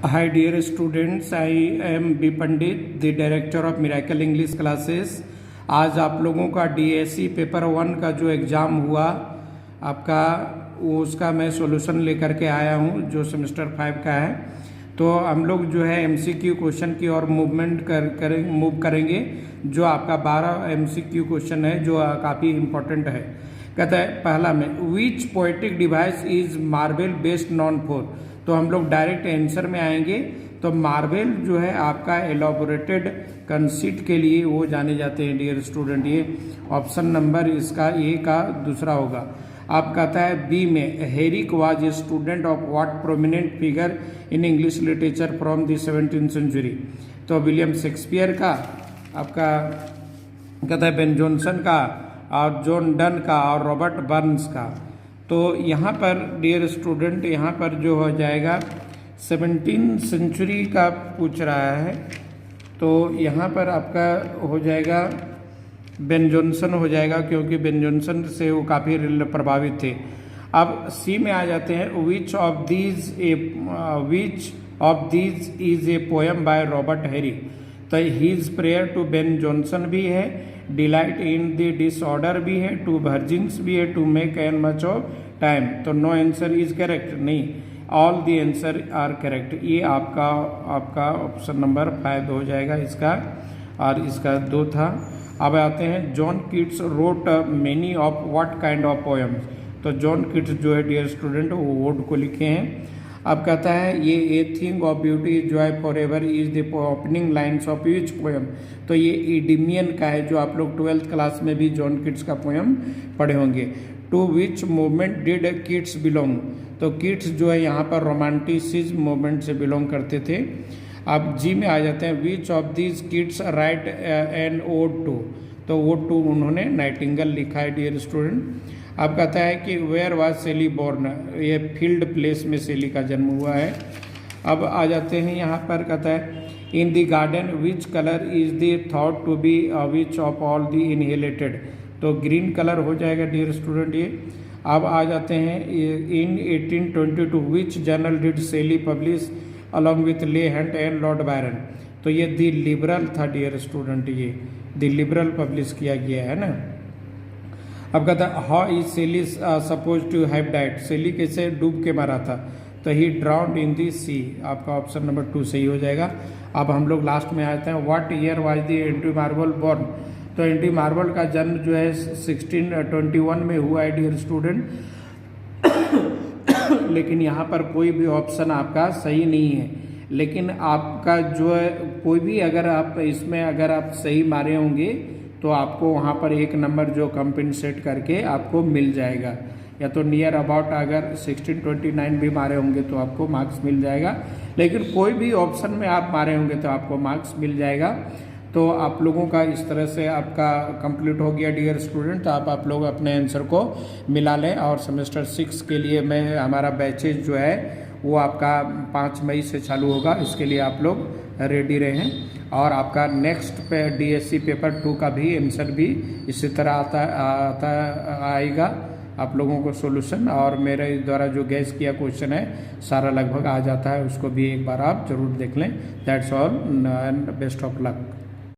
Hi dear students, I am B Pandit, the director of Miracle English Classes। आज आप लोगों का DSC paper 1 का जो एग्ज़ाम हुआ आपका वो उसका मैं सॉल्यूशन लेकर के आया हूँ जो सेमेस्टर 5 का है। तो हम लोग जो है MCQ क्वेश्चन की और मूव करेंगे जो आपका 12 MCQ क्वेश्चन है जो काफ़ी इम्पोर्टेंट है। कहता है पहला में which poetic device is Marvell best known for. तो हम लोग डायरेक्ट आंसर में आएंगे। तो मार्बल जो है आपका एलोबोरेटेड कंसीट के लिए वो जाने जाते हैं डियर स्टूडेंट। ये ऑप्शन नंबर इसका ए का दूसरा होगा। आप कहता है बी में Herrick was a student of what prominent figure in English literature from the 17th century. तो विलियम शेक्सपियर का, आपका कहता है बेन जॉनसन का, और जॉन डन का, और रॉबर्ट बर्न्स का। तो यहाँ पर डियर स्टूडेंट यहाँ पर जो हो जाएगा 17th सेंचुरी का पूछ रहा है। तो यहाँ पर आपका हो जाएगा बेन जॉनसन हो जाएगा क्योंकि बेन जॉनसन से वो काफ़ी प्रभावित थे। अब सी में आ जाते हैं which of these is a poem by Robert Herrick. तो his prayer to Ben Jonson भी है, डिलाइट इन द डिसऑर्डर भी है, टू वर्जिन्स भी है, to make an much of time. तो नो आंसर इज करेक्ट, नहीं, all the answer are correct. ये आपका ऑप्शन नंबर 5 हो जाएगा इसका, और इसका 2 था। अब आते हैं John Keats wrote many of what kind of poems. तो जॉन किट्स जो है डियर स्टूडेंट वो वर्ड को लिखे हैं। अब कहता है ये a thing of beauty is Joy for ever is the opening lines of which poem. तो ये इडिमियन का है जो आप लोग 12th क्लास में भी जॉन किट्स का पोएम पढ़े होंगे। To which movement did Keats belong. तो किट्स जो है यहाँ पर रोमांटिसिज्म मूवमेंट से बिलोंग करते थे। अब जी में आ जाते हैं which of these Keats wrote an ode to. तो ओड टू उन्होंने नाइटिंगेल लिखा है डियर स्टूडेंट। अब कहता है कि वेयर वाज सेली बोर्न। ये फील्ड प्लेस में सेली का जन्म हुआ है। अब आ जाते हैं यहाँ पर कहता है in the garden which colour is the thought to be which of all the inhalated. तो ग्रीन कलर हो जाएगा डियर स्टूडेंट ये। अब आ जाते हैं इन 1822 विच जर्नल डिड सेली पब्लिश अलॉन्ग विथ ले हंट एंड लॉर्ड बायरन। तो ये द लिबरल था डियर स्टूडेंट, ये द लिबरल पब्लिश किया गया है ना। अब कहता है हाउ इज सेली सपोज टू हैव डाइड। सेली कैसे डूब के मारा था। तो ही ड्राउंड इन दी सी। आपका ऑप्शन नंबर 2 सही हो जाएगा। अब हम लोग लास्ट में आते हैं what year was the anti marble born. तो एंटी मार्बल का जन्म जो है 1621 में हुआ है डियर स्टूडेंट। लेकिन यहाँ पर कोई भी ऑप्शन आपका सही नहीं है। लेकिन आपका जो है कोई भी अगर आप इसमें अगर आप सही मारे होंगे तो आपको वहाँ पर 1 नंबर जो कंपेंसेट करके आपको मिल जाएगा। या तो नियर अबाउट अगर 1629 भी मारे होंगे तो आपको मार्क्स मिल जाएगा। लेकिन कोई भी ऑप्शन में आप मारे होंगे तो आपको मार्क्स मिल जाएगा। तो आप लोगों का इस तरह से आपका कंप्लीट हो गया डियर स्टूडेंट। तो आप लोग अपने आंसर को मिला लें। और सेमेस्टर 6 के लिए मैं हमारा बैचेज जो है वो आपका 5 मई से चालू होगा। इसके लिए आप लोग रेडी रहें। और आपका नेक्स्ट पे DSC पेपर 2 का भी आंसर भी इसी तरह आएगा आप लोगों को सॉल्यूशन। और मेरे द्वारा जो गैस किया क्वेश्चन है सारा लगभग आ जाता है, उसको भी एक बार आप जरूर देख लें। That's all and best of luck.